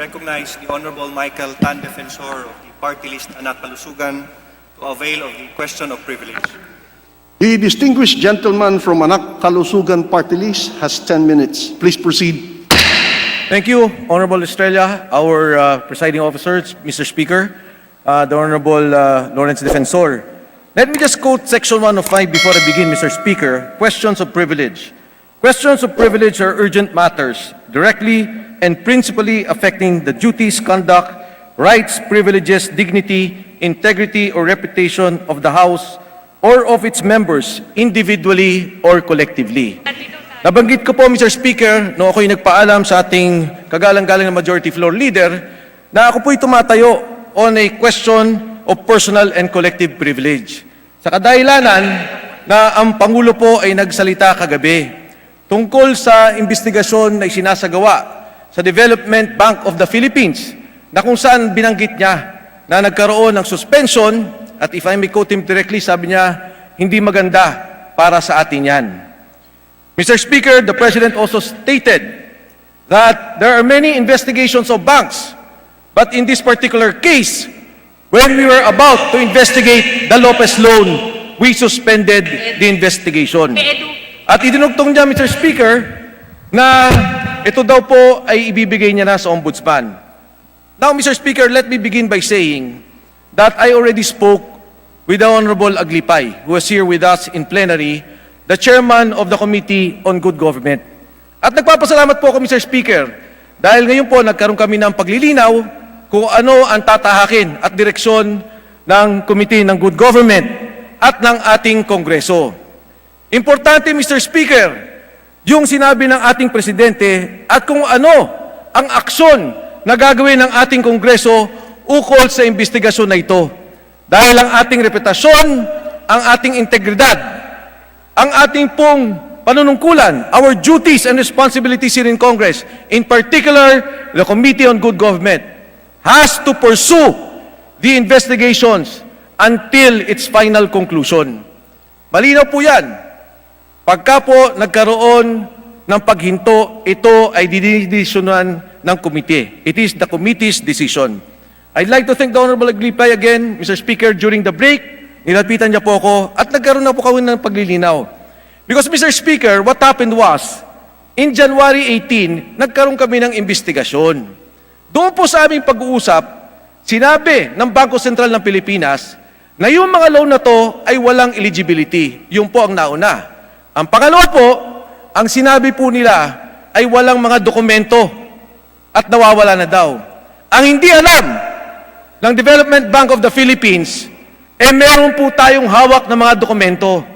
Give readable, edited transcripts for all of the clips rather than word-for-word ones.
recognize the Honorable Michael Tan, Defensor of the party list Anak Kalusugan, to avail of the question of privilege. The distinguished gentleman from Anak Kalusugan party list has 10 minutes. Please proceed. Thank you, Honorable Estrella, our presiding officers, Mr. Speaker, the Honorable Lawrence Defensor. Let me just quote Section 105 before I begin, Mr. Speaker. Questions of privilege. Questions of privilege are urgent matters, directly and principally affecting the duties, conduct, rights, privileges, dignity, integrity, or reputation of the House or of its members, individually or collectively. Nabanggit ko po, Mr. Speaker, nung ako'y nagpaalam sa ating kagalang-galang na Majority Floor Leader, na ako po'y tumatayo on a question of personal and collective privilege. Sa kadahilanan na ang Pangulo po ay nagsalita kagabi tungkol sa investigasyon na isinasagawa sa Development Bank of the Philippines, na kung saan binanggit niya na nagkaroon ng suspension, at if I may quote him directly, sabi niya, hindi maganda para sa atin yan. Mr. Speaker, the President also stated that there are many investigations of banks, but in this particular case, when we were about to investigate the Lopez loan, we suspended the investigation. At idinugtong niya, Mr. Speaker, na ito daw po ay ibibigay niya na sa Ombudsman. Now, Mr. Speaker, let me begin by saying that I already spoke with the Honorable Aglipay, who was here with us in plenary, the chairman of the Committee on Good Government. At nagpapasalamat po ako, Mr. Speaker, dahil ngayon po nagkaroon kami ng paglilinaw kung ano ang tatahakin at direksyon ng Committee ng Good Government at ng ating Kongreso. Importante, Mr. Speaker, yung sinabi ng ating Presidente at kung ano ang aksyon na gagawin ng ating Kongreso ukol sa investigasyon na ito. Dahil ang ating reputasyon, ang ating integridad, ang ating pong panunungkulan, our duties and responsibilities here in Congress, in particular, the Committee on Good Government, has to pursue the investigations until its final conclusion. Malinaw po yan. Pagka po nagkaroon ng paghinto, ito ay didesisyonan ng komite. It is the committee's decision. I'd like to thank the Honorable Aglipay again, Mr. Speaker, during the break. Nilapitan niya po ako at nagkaroon na po kami ng paglilinaw. Because, Mr. Speaker, what happened was, in January 18, nagkaroon kami ng investigasyon. Doon po sa aming pag-uusap, sinabi ng Bangko Sentral ng Pilipinas na yung mga loan na to ay walang eligibility. Yung po ang nauna. Ang pangalawa po, ang sinabi po nila ay walang mga dokumento at nawawala na daw. Ang hindi alam ng Development Bank of the Philippines, meron po tayong hawak na mga dokumento.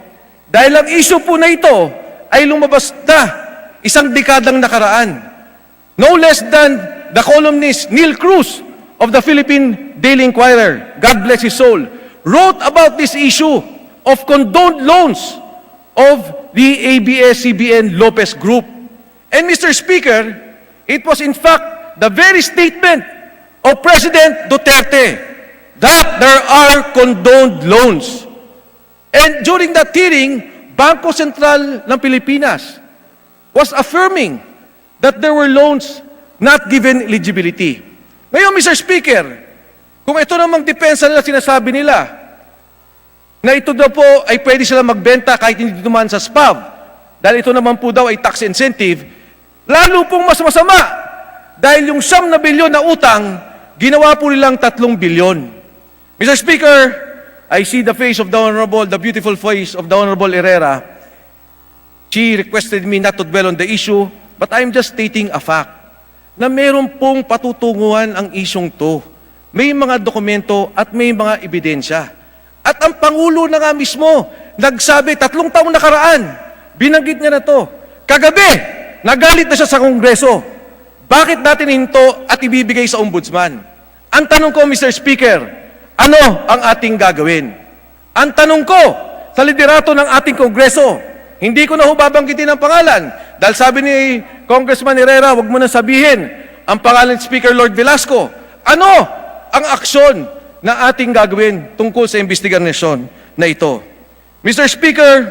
Dahil ang issue po na ito ay lumabas na isang dekadang nakaraan. No less than the columnist Neil Cruz of the Philippine Daily Inquirer, God bless his soul, wrote about this issue of condoned loans of the abs-cbn Lopez Group. And Mr. Speaker, it was in fact the very statement of President Duterte that there are condoned loans. And during that hearing, Bangko Sentral ng Pilipinas was affirming that there were loans not given eligibility. Ngayon, Mr. Speaker, kung ito namang depensa nila, sinasabi nila, na ito daw po ay pwede sila magbenta kahit hindi dumaan sa SPAV, dahil ito naman po daw ay tax incentive, lalo pong mas masama, dahil yung 9 bilyon na utang, ginawa po nilang 3 bilyon. Mr. Speaker, I see the face of the beautiful face of the Honorable Herrera. She requested me not to dwell on the issue, but I'm just stating a fact na meron pong patutunguhan ang isyong to. May mga dokumento at may mga ebidensya. At ang Pangulo na nga mismo, nagsabi 3 taong nakaraan, binanggit niya na to. Kagabi, nagalit na siya sa Kongreso. Bakit natin hinto at ibibigay sa Ombudsman? Ang tanong ko, Mr. Speaker, ano ang ating gagawin? Ang tanong ko sa liderato ng ating Kongreso, hindi ko na babanggitin ang pangalan. Dahil sabi ni Congressman Herrera, wag mo na sabihin ang pangalan ni Speaker Lord Velasco. Ano ang aksyon na ating gagawin tungkol sa investigasyon na ito? Mr. Speaker,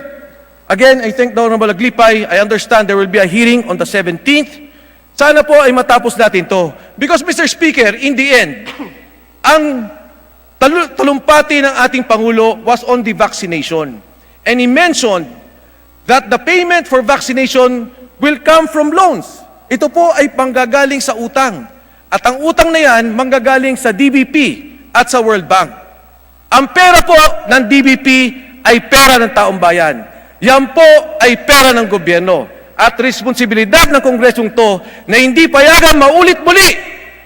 again, I thank the Honorable Aglipay. I understand there will be a hearing on the 17th. Sana po ay matapos natin to. Because Mr. Speaker, in the end, ang talumpati ng ating Pangulo was on the vaccination. And he mentioned that the payment for vaccination will come from loans. Ito po ay panggagaling sa utang. At ang utang na yan, manggagaling sa DBP at sa World Bank. Ang pera po ng DBP ay pera ng taong bayan. Yan po ay pera ng gobyerno. At responsibilidad ng Kongresong to na hindi payagan maulit muli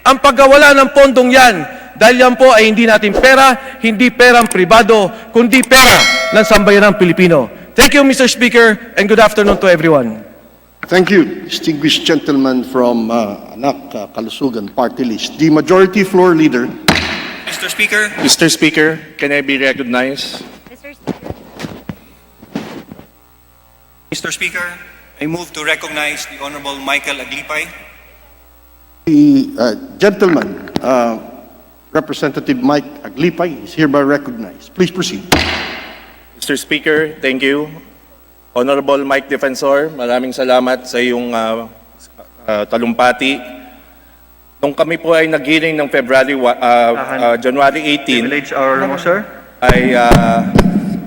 ang pagkawala ng pondong yan. Dahil yan po ay hindi natin pera, hindi perang pribado, kundi pera ng sambayanang Pilipino. Thank you, Mr. Speaker, and good afternoon to everyone. Thank you, distinguished gentleman from Anak Kalusugan Party List. The Majority Floor Leader. Mr. Speaker, Mr. Speaker, can I be recognized? Mr. Speaker, I move to recognize the Honorable Michael Aglipay. The gentleman, Representative Mike Aglipay, is hereby recognized. Please proceed. Mr. Speaker, thank you. Honorable Mike Defensor, maraming salamat sa iyong talumpati. Nung kami po ay nag-hearing ng January 18, Village hour mo, sir? ay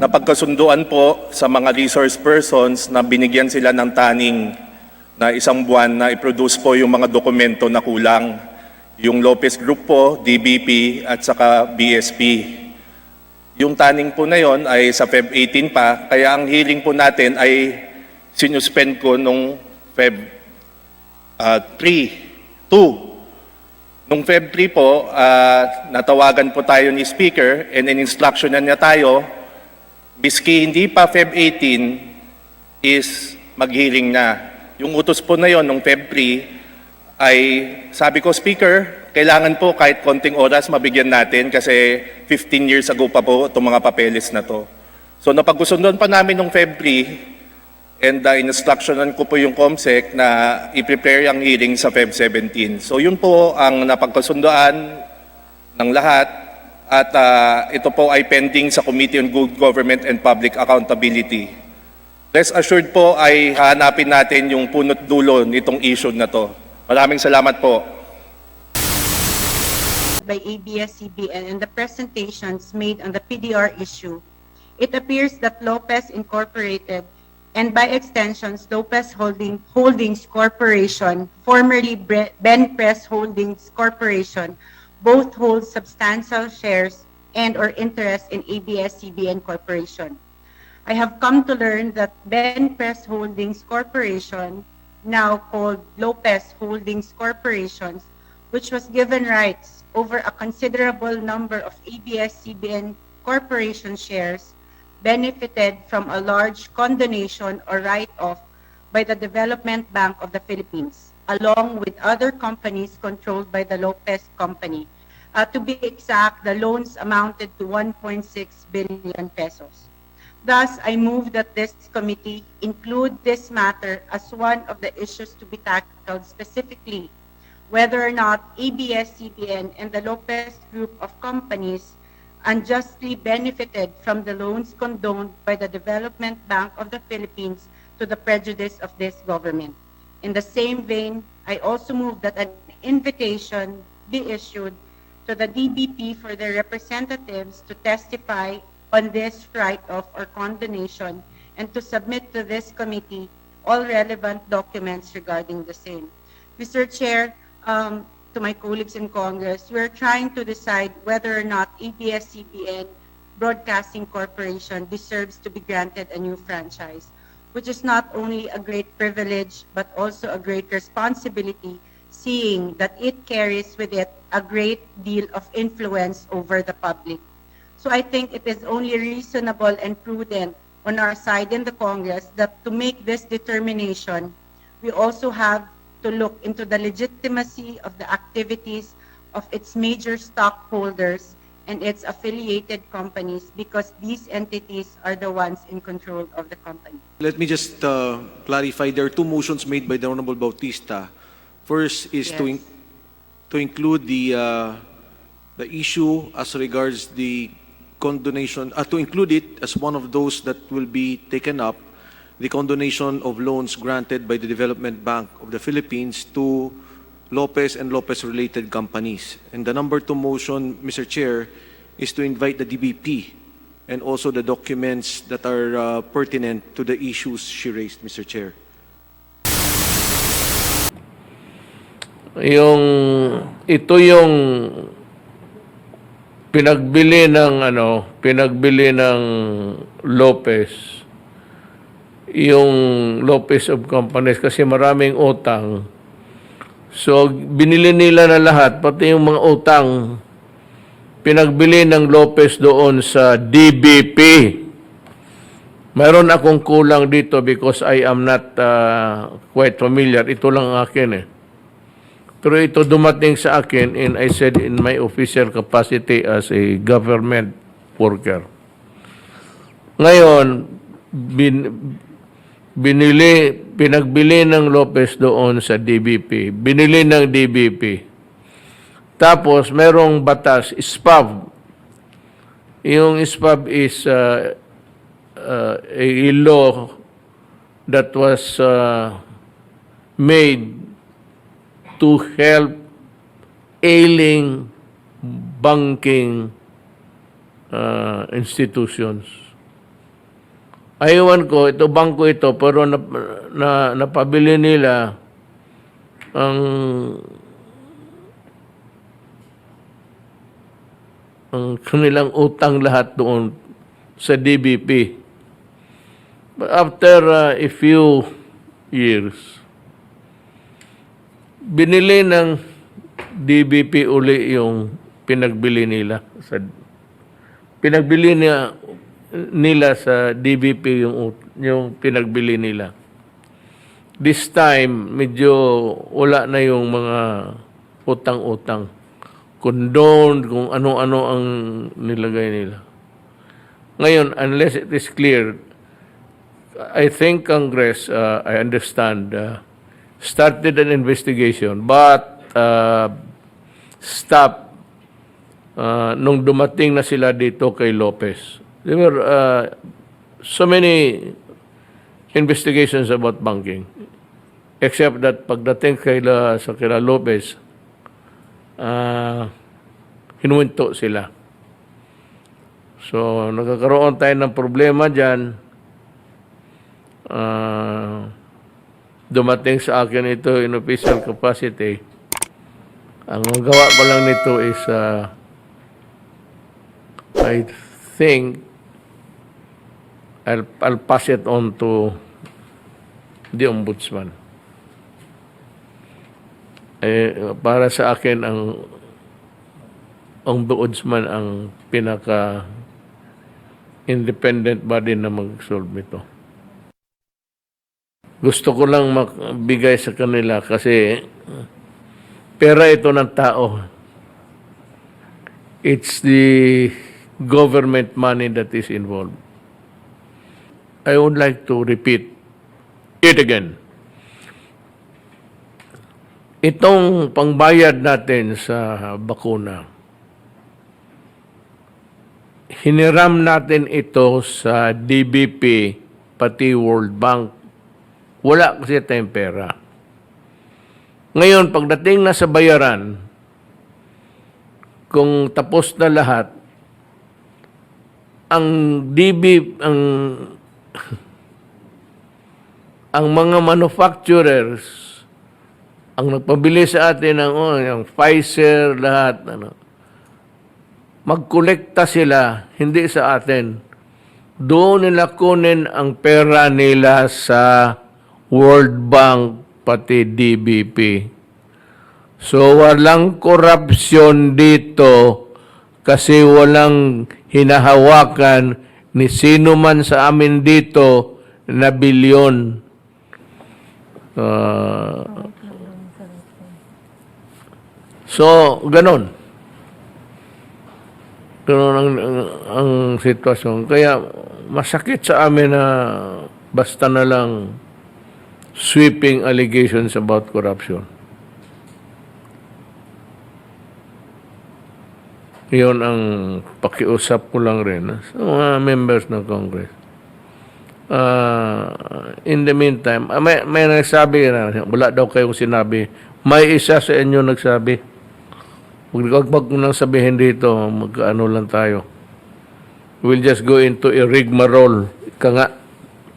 napagkasunduan po sa mga resource persons na binigyan sila ng taning na isang buwan na i-produce po yung mga dokumento na kulang. Yung Lopez Group po, DBP at saka BSP. Yung taning po na yon ay sa Feb 18 pa, kaya ang hearing po natin ay sinuspend ko nung Feb 2. Nung Feb 3 po, natawagan po tayo ni Speaker and in-instructionan niya tayo, biski hindi pa Feb 18 is mag-hearing na. Yung utos po na yon nung Feb 3 ay sabi ko, Speaker, kailangan po kahit konting oras mabigyan natin kasi 15 years ago pa po itong mga papeles na to. So napagkusunduan pa namin nung Feb 3 and in-instructionan ko po yung COMSEC na i-prepare ang hearing sa Feb 17. So yun po ang napagkasunduan ng lahat at ito po ay pending sa Committee on Good Government and Public Accountability. Rest assured po ay hahanapin natin yung punot dulo nitong issue na to. Maraming salamat po. By abs-cbn and the presentations made on the PDR issue, it appears that Lopez Incorporated and by extensions Lopez Holdings Corporation, formerly Benpress Holdings Corporation, both hold substantial shares and or interest in abs-cbn Corporation. I have come to learn that Benpress Holdings Corporation, now called Lopez Holdings Corporations, which was given rights over a considerable number of abs-cbn Corporation shares, benefited from a large condonation or write-off by the Development Bank of the Philippines, along with other companies controlled by the Lopez Company. To be exact, the loans amounted to 1.6 billion pesos. Thus, I move that this committee include this matter as one of the issues to be tackled specifically, whether or not abs-cbn and the Lopez Group of companies unjustly benefited from the loans condoned by the Development Bank of the Philippines to the prejudice of this government. In the same vein, I also move that an invitation be issued to the DBP for their representatives to testify on this write-off or condonation and to submit to this committee all relevant documents regarding the same. Mr. Chair, to my colleagues in Congress, we're trying to decide whether or not abs-cbn Broadcasting Corporation deserves to be granted a new franchise, which is not only a great privilege, but also a great responsibility, seeing that it carries with it a great deal of influence over the public. So I think it is only reasonable and prudent on our side in the Congress that to make this determination, we also have to look into the legitimacy of the activities of its major stockholders and its affiliated companies, because these entities are the ones in control of the company. Let me just clarify. There are two motions made by the Honorable Bautista. First is Yes. to include the issue as regards the condonation, to include it as one of those that will be taken up the condonation of loans granted by the Development Bank of the Philippines to Lopez and Lopez-related companies. And the number 2 motion, Mr. Chair, is to invite the DBP and also the documents that are pertinent to the issues she raised, Mr. Chair. Ito yung pinagbili ng Lopez, yung Lopez of Companies kasi maraming utang. So binili nila na lahat, pati yung mga utang pinagbili ng Lopez doon sa DBP. Mayroon akong kulang dito because I am not quite familiar. Ito lang akin eh. Pero ito dumating sa akin and I said in my official capacity as a government worker. Ngayon, pinagbili ng Lopez doon sa DBP. Binili ng DBP. Tapos, merong batas, SPAV. Yung SPAV is a law that was made to help ailing banking institutions. Ayawan ko, ito bangko ito, pero napabili nila ang kanilang utang lahat doon sa DBP. But after a few years, binili ng DBP uli yung pinagbili nila. Pinagbili nila sa DBP yung pinagbili nila. This time, medyo wala na yung mga utang-utang. Condoned, kung ano-ano ang nilagay nila. Ngayon, unless it is clear, I think Congress, I understand, started an investigation, but stopped nung dumating na sila dito kay Lopez. There were so many investigations about banking, except that pagdating sa kila Lopez, hinuwinto sila. So, nagkakaroon tayo ng problema dyan. Dumating sa akin ito in official capacity. Ang gawa ko lang nito is, I think, I'll pass it on to the Ombudsman. Para sa akin, ang Ombudsman ang pinaka-independent body na mag-solve ito. Gusto ko lang magbigay sa kanila kasi pera ito ng tao. It's the government money that is involved. I would like to repeat it again. Itong pangbayad natin sa bakuna, hiniram natin ito sa DBP, pati World Bank. Wala kasi tayong pera. Ngayon, pagdating na sa bayaran, kung tapos na lahat, ang ang mga manufacturers, ang nagpabili sa atin ng yung Pfizer, lahat, magkolekta sila, hindi sa atin. Doon nila kunin ang pera nila sa World Bank, pati DBP. So, walang korupsyon dito kasi walang hinahawakan ni sino man sa amin dito na bilyon. So, ganon. Ganon ang sitwasyon. Kaya, masakit sa amin na basta na lang sweeping allegations about corruption. Iyon ang pakiusap ko lang rin sa mga members ng Congress. In the meantime, may nagsabi na, wala daw kayong sinabi. May isa sa inyo nagsabi. Huwag nang sabihin dito, mag-ano lang tayo. We'll just go into a rigmarole. Ika nga,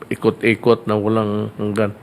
ikot-ikot na walang hanggan.